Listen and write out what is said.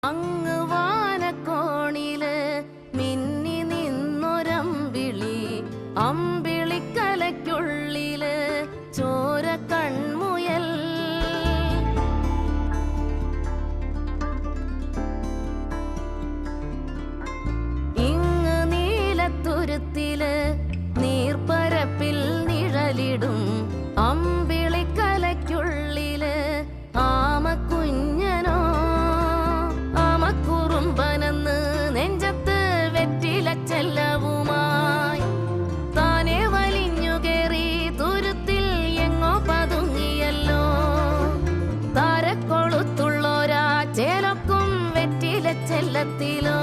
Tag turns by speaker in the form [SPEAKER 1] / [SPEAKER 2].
[SPEAKER 1] അങ്ങ് വാനക്കോണില് മിന്നി നിന്നൊരമ്പിളി, അമ്പിളിക്കലയ്ക്കുള്ളില് ചോര കൺമുയൽ. ഇങ്ങ് നീലത്തുരുത്തില് നീർപ്പരപ്പിൽ നിഴലിടും അമ്പിളിക്കലയ്ക്കുള്ളില് ആമക്കുഞ്ഞനോ. ആമക്കുറുമ്പനെന്ന് നെഞ്ചത്ത് വെറ്റിലച്ചെല്ലവുമായി താനെ വലിഞ്ഞു കേറി തുരുത്തിൽ എങ്ങോ പതുങ്ങിയല്ലോ. താരക്കൊളുത്തുള്ളോരാ ചേലൊക്കും വെറ്റിലച്ചെല്ലത്തിലോ.